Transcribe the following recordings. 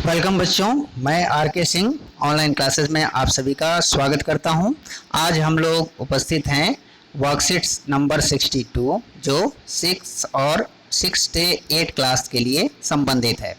Welcome बच्चों, मैं are के सिंह ऑनलाइन क्लासेस में आप सभी का स्वागत करता हूं। आज हम लोग उपस्थित हैं वर्कशीट्स नंबर 62 जो 6 और 6 से 8 क्लास के लिए संबंधित है।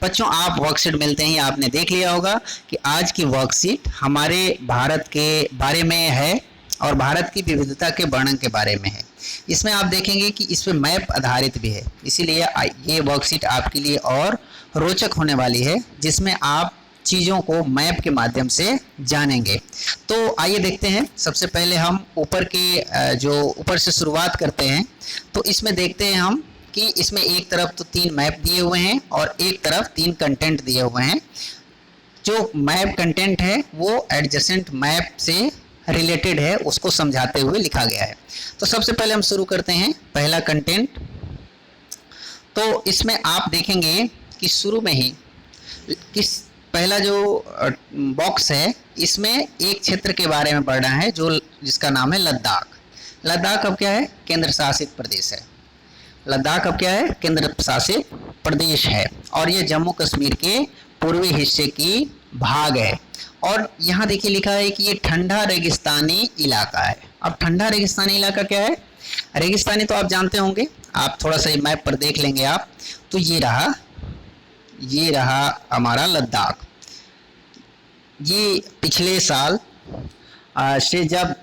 बच्चों, आप वर्कशीट मिलते ही आपने देख लिया होगा कि आज की वर्कशीट हमारे भारत के बारे में है और भारत की विविधता के वर्णन के बारे में है। इसमें आप देखेंगे कि इस पे मैप आधारित भी है, इसीलिए ये वर्कशीट आपके लिए और रोचक होने वाली है, जिसमें आप चीज़ों को मैप के माध्यम से जानेंगे। तो आइए देखते हैं। सबसे पहले हम ऊपर से शुरुआत करते हैं। तो इसमें देखते हैं हम कि इसमें एक तरफ तो 3 मैप दिए हुए हैं और एक तरफ 3 कंटेंट दिए हुए हैं। जो मैप कंटेंट है वो एडजेसेंट मैप से रिलेटेड है, उसको समझाते हुए लिखा गया है। तो सबसे पहले हम शुरू करते हैं पहला कंटेंट। तो इसमें आप देखेंगे कि शुरू में ही पहला जो बॉक्स है, इसमें एक क्षेत्र के बारे में पढ़ना है जिसका नाम है लद्दाख। लद्दाख अब क्या है? केंद्र शासित प्रदेश है। लद्दाख अब क्या है? केंद्र शासित प्रदेश है और ये जम्मू कश्मीर के पूर्वी हिस्से की भाग है। और यहाँ देखिए लिखा है कि ये ठंडा रेगिस्तानी इलाका है। अब ठंडा रेगिस्तानी इलाका क्या है? रेगिस्तानी तो आप जानते होंगे, आप थोड़ा सा मैप पर देख लेंगे आप। तो ये रहा हमारा लद्दाख। ये पिछले साल से जब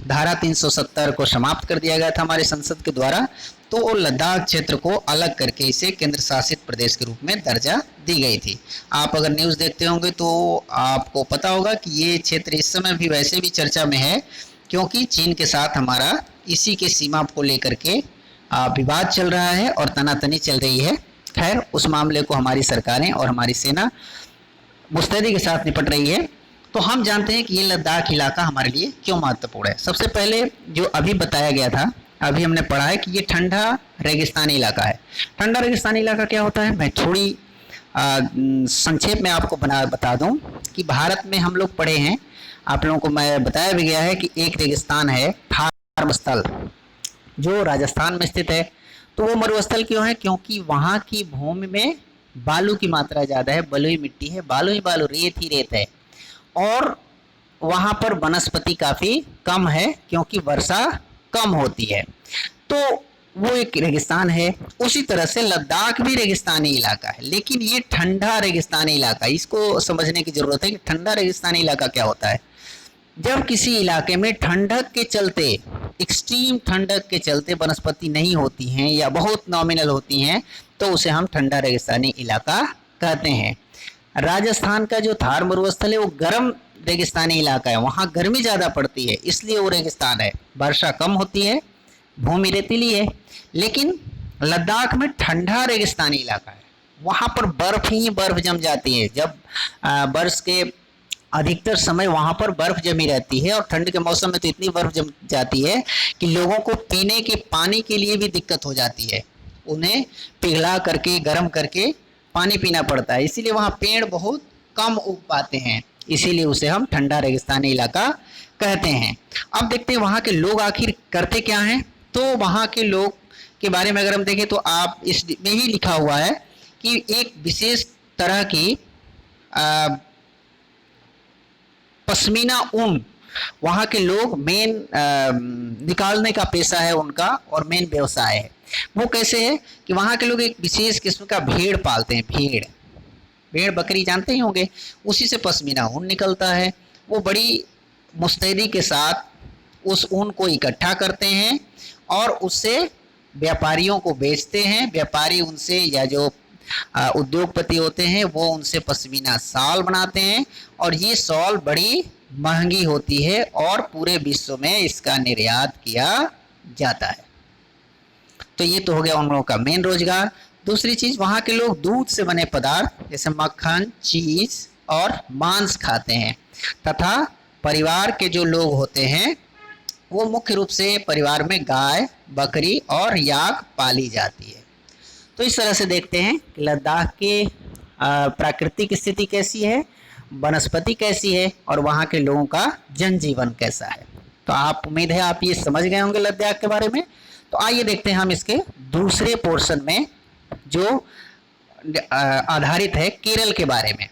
धारा 370 को समाप्त कर दिया गया था हमारे संसद के द्वारा, तो लद्दाख क्षेत्र को अलग करके इसे केंद्र शासित प्रदेश के रूप में दर्जा दी गई थी। आप अगर न्यूज़ देखते होंगे तो आपको पता होगा कि ये क्षेत्र इस समय भी वैसे भी चर्चा में है, क्योंकि चीन के साथ हमारा इसी के सीमा को लेकर के विवाद चल रहा है और तनातनी चल रही है। खैर, उस मामले को हमारी सरकारें और हमारी सेना मुस्तैदी के साथ निपट रही है। तो हम जानते हैं कि ये लद्दाख इलाका हमारे लिए क्यों महत्वपूर्ण है। सबसे पहले जो अभी बताया गया था, अभी हमने पढ़ा है कि ये ठंडा रेगिस्तानी इलाका है। ठंडा रेगिस्तानी इलाका क्या होता है? मैं थोड़ी संक्षेप में आपको बता दूं कि भारत में हम लोग पढ़े हैं, आप लोगों को मैं बताया भी गया है कि एक रेगिस्तान है थार मरुस्थल, जो राजस्थान में स्थित है। तो वो मरुस्थल क्यों है? क्योंकि वहाँ की भूमि में बालू की मात्रा ज़्यादा है, बलुई मिट्टी है, बालू ही बालू, रेत ही रेत है, और वहाँ पर वनस्पति काफ़ी कम है क्योंकि वर्षा कम होती है। तो वो एक रेगिस्तान है। उसी तरह से लद्दाख भी रेगिस्तानी इलाका है, लेकिन ये ठंडा रेगिस्तानी इलाका, इसको समझने की जरूरत है कि ठंडा रेगिस्तानी इलाका क्या होता है। जब किसी इलाके में ठंडक के चलते, एक्सट्रीम ठंडक के चलते वनस्पति नहीं होती हैं या बहुत नॉमिनल होती हैं, तो उसे हम ठंडा रेगिस्तानी इलाका कहते हैं। राजस्थान का जो थार मरुस्थल है वो गर्म रेगिस्तानी इलाका है, वहाँ गर्मी ज़्यादा पड़ती है, इसलिए वो रेगिस्तान है। वर्षा कम होती है, भूमि रेतीली है। लेकिन लद्दाख में ठंडा रेगिस्तानी इलाका है, वहाँ पर बर्फ ही बर्फ जम जाती है। जब वर्ष के अधिकतर समय वहाँ पर बर्फ जमी रहती है, और ठंड के मौसम में तो इतनी बर्फ जम जाती है कि लोगों को पीने के पानी के लिए भी दिक्कत हो जाती है। उन्हें पिघला करके, गर्म करके पानी पीना पड़ता है। इसीलिए वहाँ पेड़ बहुत कम उग पाते हैं, इसीलिए उसे हम ठंडा रेगिस्तानी इलाका कहते हैं। अब देखते हैं वहाँ के लोग आखिर करते क्या हैं। तो वहाँ के लोग के बारे में अगर हम देखें तो आप इसमें ही लिखा हुआ है कि एक विशेष तरह की पश्मीना ऊन वहाँ के लोग निकालने का पेशा है उनका, और मेन व्यवसाय है। वो कैसे है कि वहाँ के लोग एक विशेष किस्म का भेड़ पालते हैं। भेड़ बकरी जानते ही होंगे, उसी से पश्मीना ऊन निकलता है। वो बड़ी मुस्तैदी के साथ उस ऊन को इकट्ठा करते हैं और उससे व्यापारियों को बेचते हैं। व्यापारी उनसे, या जो उद्योगपति होते हैं, वो उनसे पश्मीना शॉल बनाते हैं, और ये शॉल बड़ी महंगी होती है और पूरे विश्व में इसका निर्यात किया जाता है। तो ये तो हो गया उन लोगों का मेन रोजगार। दूसरी चीज़, वहाँ के लोग दूध से बने पदार्थ जैसे मक्खन, चीज़ और मांस खाते हैं, तथा परिवार के जो लोग होते हैं वो मुख्य रूप से परिवार में गाय, बकरी और याक पाली जाती है। तो इस तरह से देखते हैं कि लद्दाख के प्राकृतिक स्थिति कैसी है, वनस्पति कैसी है, और वहाँ के लोगों का जनजीवन कैसा है। तो आप, उम्मीद है आप ये समझ गए होंगे लद्दाख के बारे में। तो आइए देखते हैं हम इसके दूसरे पोर्शन में, जो आधारित है केरल के बारे में।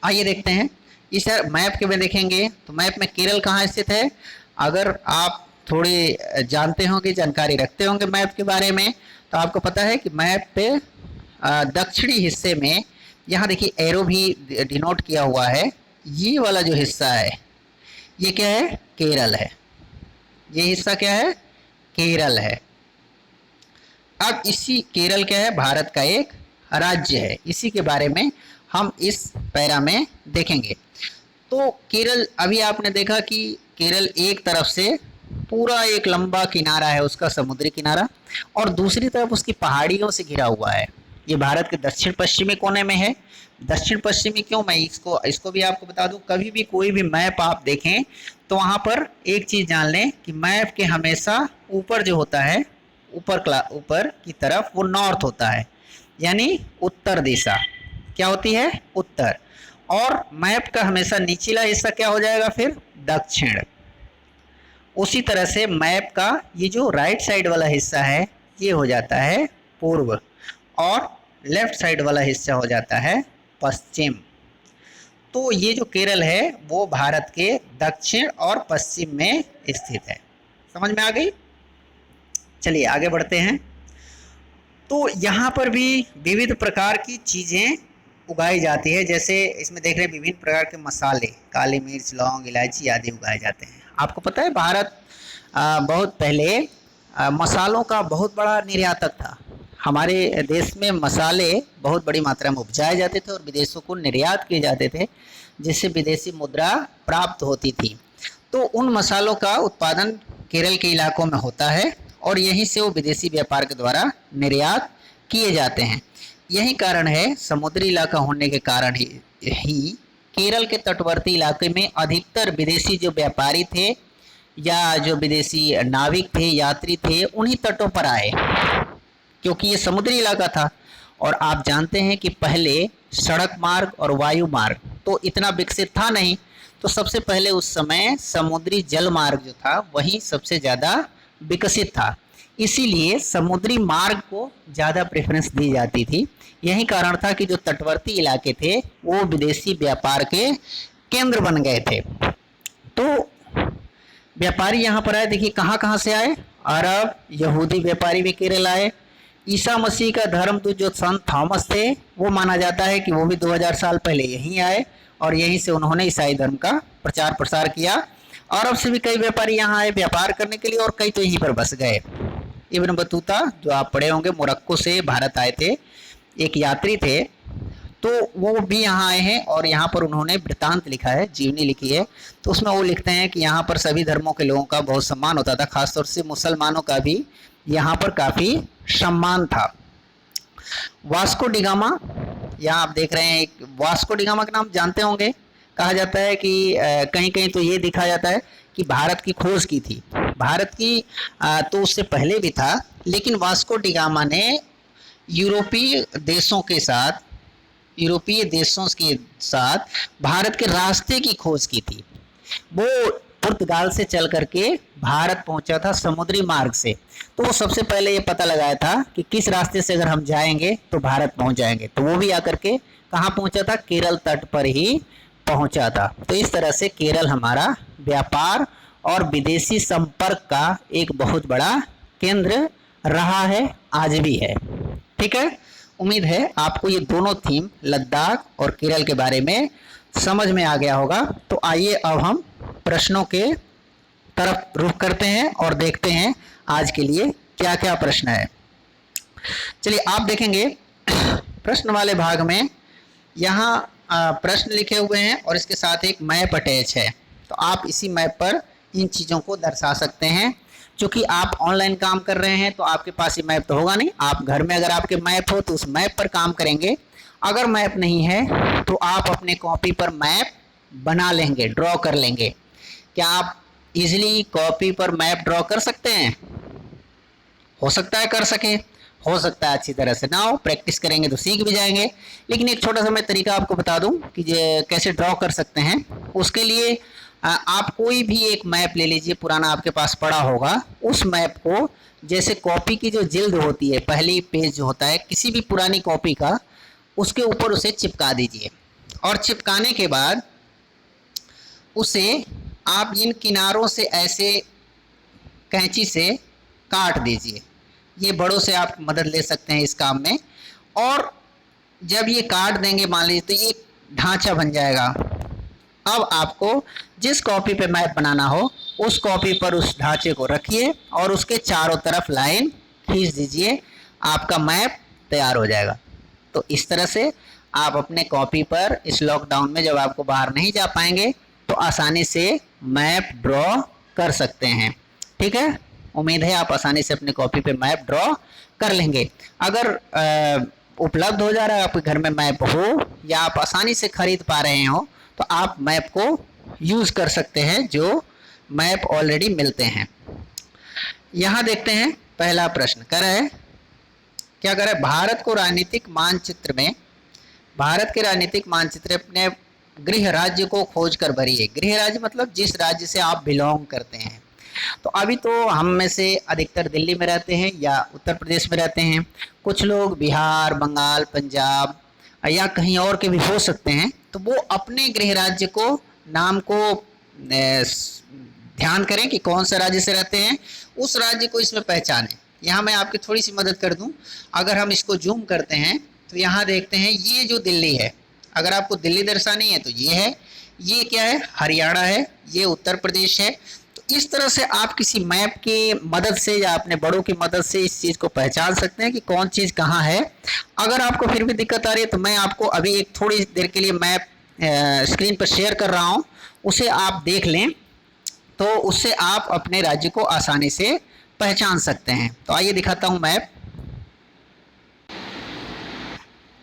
आइए देखते हैं। इस मैप के में देखेंगे तो मैप में केरल कहाँ स्थित है। अगर आप थोड़ी जानते होंगे, जानकारी रखते होंगे मैप के बारे में, तो आपको पता है कि मैप पे दक्षिणी हिस्से में, यहाँ देखिए एरो भी डिनोट किया हुआ है, ये वाला जो हिस्सा है ये क्या है, केरल है। ये हिस्सा क्या है, केरल है। अब इसी केरल क्या है, भारत का एक राज्य है। इसी के बारे में हम इस पैरा में देखेंगे। तो केरल, अभी आपने देखा कि केरल एक तरफ से पूरा एक लंबा किनारा है उसका, समुद्री किनारा, और दूसरी तरफ उसकी पहाड़ियों से घिरा हुआ है। ये भारत के दक्षिण पश्चिमी कोने में है। दक्षिण पश्चिमी क्यों, मैं इसको भी आपको बता दूं। कभी भी कोई भी मैप आप देखें तो वहाँ पर एक चीज़ जान लें कि मैप के हमेशा ऊपर जो होता है, ऊपर की तरफ वो नॉर्थ होता है, यानी उत्तर दिशा क्या होती है, उत्तर। और मैप का हमेशा निचला हिस्सा क्या हो जाएगा फिर, दक्षिण। उसी तरह से मैप का ये जो राइट साइड वाला हिस्सा है ये हो जाता है पूर्व, और लेफ्ट साइड वाला हिस्सा हो जाता है पश्चिम। तो ये जो केरल है वो भारत के दक्षिण और पश्चिम में स्थित है। समझ में आ गई। चलिए आगे बढ़ते हैं। तो यहाँ पर भी विविध प्रकार की चीज़ें उगाई जाती है। जैसे इसमें देख रहे हैं विभिन्न प्रकार के मसाले, काली मिर्च, लौंग, इलायची आदि उगाए जाते हैं। आपको पता है भारत बहुत पहले मसालों का बहुत बड़ा निर्यातक था। हमारे देश में मसाले बहुत बड़ी मात्रा में उपजाए जाते थे और विदेशों को निर्यात किए जाते थे, जिससे विदेशी मुद्रा प्राप्त होती थी। तो उन मसालों का उत्पादन केरल के इलाकों में होता है और यहीं से वो विदेशी व्यापार के द्वारा निर्यात किए जाते हैं। यही कारण है, समुद्री इलाका होने के कारण ही केरल के तटवर्ती इलाके में अधिकतर विदेशी जो व्यापारी थे या जो विदेशी नाविक थे, यात्री थे, उन्हीं तटों पर आए, क्योंकि ये समुद्री इलाका था। और आप जानते हैं कि पहले सड़क मार्ग और वायु मार्ग तो इतना विकसित था नहीं, तो सबसे पहले उस समय समुद्री जल मार्ग जो था वही सबसे ज़्यादा विकसित था। इसीलिए समुद्री मार्ग को ज़्यादा प्रेफरेंस दी जाती थी। यही कारण था कि जो तटवर्ती इलाके थे वो विदेशी व्यापार के केंद्र बन गए थे। तो व्यापारी यहाँ पर आए, देखिए कहाँ कहाँ से आए, अरब यहूदी व्यापारी भी केरल आए। ईसा मसीह का धर्मदूत जो संत थॉमस थे वो माना जाता है कि वो भी 2000 साल पहले यहीं आए और यहीं से उन्होंने ईसाई धर्म का प्रचार प्रसार किया। अरब से भी कई व्यापारी यहाँ आए व्यापार करने के लिए और कई तो यहीं पर बस गए। इब्न बतूता जो आप पढ़े होंगे, मोरक्को से भारत आए थे, एक यात्री थे, तो वो भी यहाँ आए हैं और यहाँ पर उन्होंने वृत्तांत लिखा है, जीवनी लिखी है। तो उसमें वो लिखते हैं कि यहाँ पर सभी धर्मों के लोगों का बहुत सम्मान होता था, खासतौर से मुसलमानों का भी यहाँ पर काफ़ी सम्मान था। वास्को डिगामा, यहाँ आप देख रहे हैं, एक वास्को डिगामा का नाम जानते होंगे। कहा जाता है कि कहीं कहीं तो ये दिखा जाता है कि भारत की खोज की थी। भारत की तो उससे पहले भी था, लेकिन वास्को डिगामा ने यूरोपीय देशों के साथ भारत के रास्ते की खोज की थी। वो पुर्तगाल से चल करके भारत पहुंचा था समुद्री मार्ग से। तो वो सबसे पहले ये पता लगाया था कि किस रास्ते से अगर हम जाएंगे तो भारत पहुंच जाएंगे। तो वो भी आकर के कहाँ पहुंचा था, केरल तट पर ही पहुंचा था। तो इस तरह से केरल हमारा व्यापार और विदेशी संपर्क का एक बहुत बड़ा केंद्र रहा है, आज भी है। ठीक है, उम्मीद है आपको ये दोनों थीम, लद्दाख और केरल के बारे में समझ में आ गया होगा। तो आइए अब हम प्रश्नों के तरफ रुख करते हैं और देखते हैं आज के लिए क्या क्या प्रश्न है। चलिए आप देखेंगे प्रश्न वाले भाग में यहाँ प्रश्न लिखे हुए हैं और इसके साथ एक मैप अटैच है। तो आप इसी मैप पर इन चीज़ों को दर्शा सकते हैं। क्योंकि आप ऑनलाइन काम कर रहे हैं तो आपके पास ये मैप तो होगा नहीं। आप घर में अगर आपके मैप हो तो उस मैप पर काम करेंगे। अगर मैप नहीं है तो आप अपने कॉपी पर मैप बना लेंगे, ड्रॉ कर लेंगे। क्या आप इजीली कॉपी पर मैप ड्रॉ कर सकते हैं? हो सकता है कर सकें, हो सकता है अच्छी तरह से ना हो, प्रैक्टिस करेंगे तो सीख भी जाएंगे। लेकिन एक छोटा सा मैं तरीका आपको बता दूं कि कैसे ड्रॉ कर सकते हैं। उसके लिए आप कोई भी एक मैप ले लीजिए, पुराना आपके पास पड़ा होगा। उस मैप को जैसे कॉपी की जो जिल्द होती है, पहली पेज जो होता है किसी भी पुरानी कॉपी का, उसके ऊपर उसे चिपका दीजिए और चिपकाने के बाद उसे आप इन किनारों से ऐसे कैंची से काट दीजिए। ये बड़ों से आप मदद ले सकते हैं इस काम में। और जब ये काट देंगे मान लीजिए तो ये ढांचा बन जाएगा। अब आपको जिस कॉपी पे मैप बनाना हो उस कॉपी पर उस ढांचे को रखिए और उसके चारों तरफ लाइन खींच दीजिए, आपका मैप तैयार हो जाएगा। तो इस तरह से आप अपने कॉपी पर इस लॉकडाउन में जब आपको बाहर नहीं जा पाएंगे तो आसानी से मैप ड्रॉ कर सकते हैं। ठीक है, उम्मीद है आप आसानी से अपने कॉपी पे मैप ड्रॉ कर लेंगे। अगर उपलब्ध हो जा रहा है आपके घर में मैप हो या आप आसानी से खरीद पा रहे हो तो आप मैप को यूज़ कर सकते हैं, जो मैप ऑलरेडी मिलते हैं। यहाँ देखते हैं पहला प्रश्न कर रहा है, क्या कर रहा है, भारत को राजनीतिक मानचित्र में, भारत के राजनीतिक मानचित्र अपने गृह राज्य को खोज कर भरिए। गृह राज्य मतलब जिस राज्य से आप बिलोंग करते हैं। तो अभी तो हम में से अधिकतर दिल्ली में रहते हैं या उत्तर प्रदेश में रहते हैं, कुछ लोग बिहार, बंगाल, पंजाब या कहीं और के भी हो सकते हैं। तो वो अपने गृह राज्य को नाम को ध्यान करें कि कौन सा राज्य से रहते हैं, उस राज्य को इसमें पहचानें। यहाँ मैं आपकी थोड़ी सी मदद कर दूं। अगर हम इसको जूम करते हैं तो यहाँ देखते हैं ये जो दिल्ली है, अगर आपको दिल्ली दर्शानी है तो ये है, ये क्या है, हरियाणा है, ये उत्तर प्रदेश है। तो इस तरह से आप किसी मैप की मदद से या अपने बड़ों की मदद से इस चीज़ को पहचान सकते हैं कि कौन चीज़ कहाँ है। अगर आपको फिर भी दिक्कत आ रही है तो मैं आपको अभी एक थोड़ी देर के लिए मैप स्क्रीन पर शेयर कर रहा हूँ, उसे आप देख लें तो उससे आप अपने राज्य को आसानी से पहचान सकते हैं। तो आइए दिखाता हूँ मैप।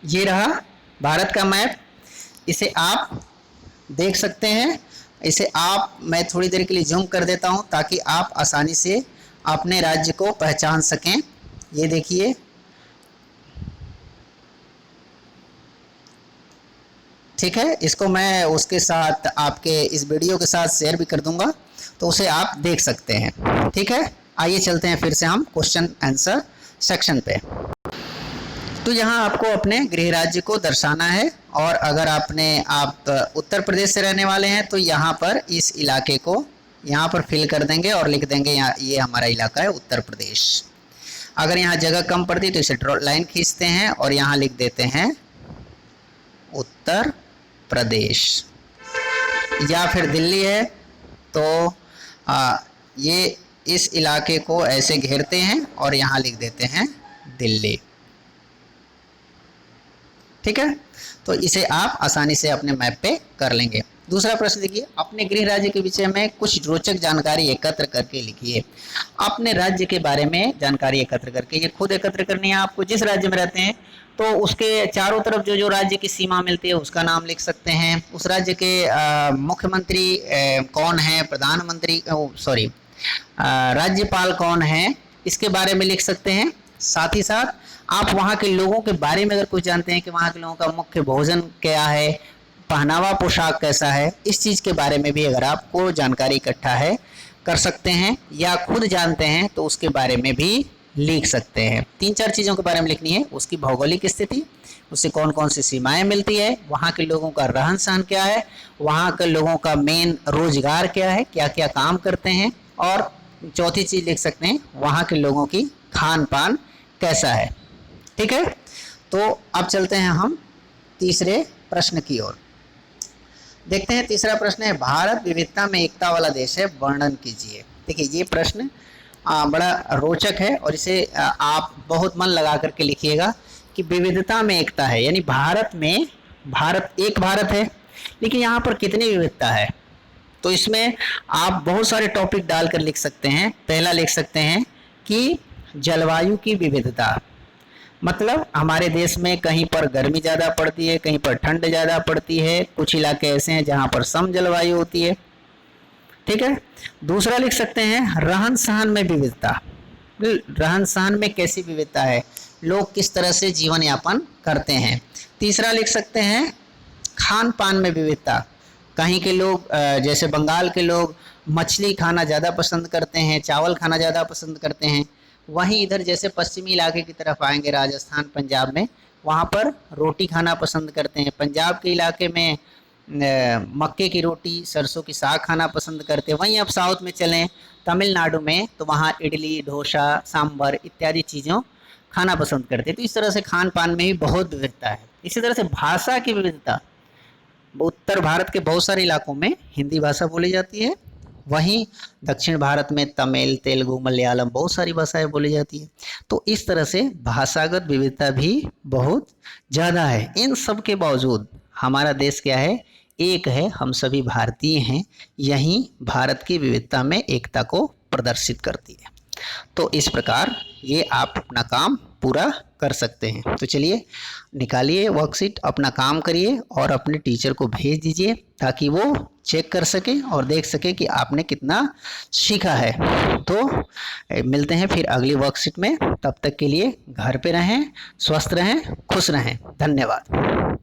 ये रहा भारत का मैप, इसे आप देख सकते हैं। इसे आप, मैं थोड़ी देर के लिए जूम कर देता हूं ताकि आप आसानी से अपने राज्य को पहचान सकें। ये देखिए, ठीक है, इसको मैं उसके साथ आपके इस वीडियो के साथ शेयर भी कर दूंगा तो उसे आप देख सकते हैं। ठीक है, आइए चलते हैं फिर से हम क्वेश्चन आंसर सेक्शन पे। तो यहाँ आपको अपने गृह राज्य को दर्शाना है और अगर आप उत्तर प्रदेश से रहने वाले हैं तो यहाँ पर इस इलाके को यहाँ पर फिल कर देंगे और लिख देंगे यहाँ ये हमारा इलाका है उत्तर प्रदेश। अगर यहाँ जगह कम पड़ती तो इसे ड्रॉ लाइन खींचते हैं और यहाँ लिख देते हैं उत्तर प्रदेश। या फिर दिल्ली है तो ये इस इलाके को ऐसे घेरते हैं और यहाँ लिख देते हैं दिल्ली। ठीक है, तो इसे आप आसानी से अपने मैप पे कर लेंगे। दूसरा प्रश्न देखिए, अपने गृह राज्य के विषय में कुछ रोचक जानकारी एकत्र करके लिखिए। अपने राज्य के बारे में जानकारी एकत्र करके, ये खुद एकत्र करनी है आपको। जिस राज्य में रहते हैं तो उसके चारों तरफ जो जो राज्य की सीमा मिलती है उसका नाम लिख सकते हैं। उस राज्य के मुख्यमंत्री कौन है, प्रधानमंत्री सॉरी राज्यपाल कौन है, इसके बारे में लिख सकते हैं। साथ ही साथ आप वहाँ के लोगों के बारे में अगर कुछ जानते हैं कि वहाँ के लोगों का मुख्य भोजन क्या है, पहनावा पोशाक कैसा है, इस चीज़ के बारे में भी अगर आपको जानकारी इकट्ठा है कर सकते हैं या खुद जानते हैं तो उसके बारे में भी लिख सकते हैं। 3-4 चीज़ों के बारे में लिखनी है, उसकी भौगोलिक स्थिति, उससे कौन कौन सी सीमाएं मिलती है, वहाँ के लोगों का रहन सहन क्या है, वहाँ के लोगों का मेन रोजगार क्या है, क्या क्या काम करते हैं, और चौथी चीज़ लिख सकते हैं वहाँ के लोगों की खान पान कैसा है। ठीक है, तो अब चलते हैं हम तीसरे प्रश्न की ओर। देखते हैं तीसरा प्रश्न है, भारत विविधता में एकता वाला देश है, वर्णन कीजिए। देखिए ये प्रश्न बड़ा रोचक है और इसे आप बहुत मन लगा करके लिखिएगा कि विविधता में एकता है, यानी भारत में, भारत एक भारत है लेकिन यहाँ पर कितनी विविधता है। तो इसमें आप बहुत सारे टॉपिक डालकर लिख सकते हैं। पहला लिख सकते हैं कि जलवायु की विविधता, मतलब हमारे देश में कहीं पर गर्मी ज़्यादा पड़ती है, कहीं पर ठंड ज़्यादा पड़ती है, कुछ इलाके ऐसे हैं जहाँ पर सम जलवायु होती है। ठीक है, दूसरा लिख सकते हैं रहन सहन में विविधता, रहन सहन में कैसी विविधता है, लोग किस तरह से जीवन यापन करते हैं। तीसरा लिख सकते हैं खान पान में विविधता, कहीं के लोग जैसे बंगाल के लोग मछली खाना ज़्यादा पसंद करते हैं, चावल खाना ज़्यादा पसंद करते हैं, वहीं इधर जैसे पश्चिमी इलाके की तरफ आएंगे राजस्थान पंजाब में वहाँ पर रोटी खाना पसंद करते हैं। पंजाब के इलाके में मक्के की रोटी, सरसों की साग खाना पसंद करते हैं। वहीं अब साउथ में चलें, तमिलनाडु में, तो वहाँ इडली, डोसा, सांभर इत्यादि चीज़ों खाना पसंद करते हैं। तो इस तरह से खान पान में भी बहुत विविधता है। इसी तरह से भाषा की विविधता, उत्तर भारत के बहुत सारे इलाकों में हिंदी भाषा बोली जाती है, वहीं दक्षिण भारत में तमिल, तेलुगु, मलयालम बहुत सारी भाषाएं बोली जाती है। तो इस तरह से भाषागत विविधता भी बहुत ज़्यादा है। इन सब के बावजूद हमारा देश क्या है, एक है, हम सभी भारतीय हैं। यही भारत की विविधता में एकता को प्रदर्शित करती है। तो इस प्रकार ये आप अपना काम पूरा कर सकते हैं। तो चलिए निकालिए वर्कशीट, अपना काम करिए और अपने टीचर को भेज दीजिए ताकि वो चेक कर सके और देख सके कि आपने कितना सीखा है। तो मिलते हैं फिर अगली वर्कशीट में। तब तक के लिए घर पे रहें, स्वस्थ रहें, खुश रहें। धन्यवाद।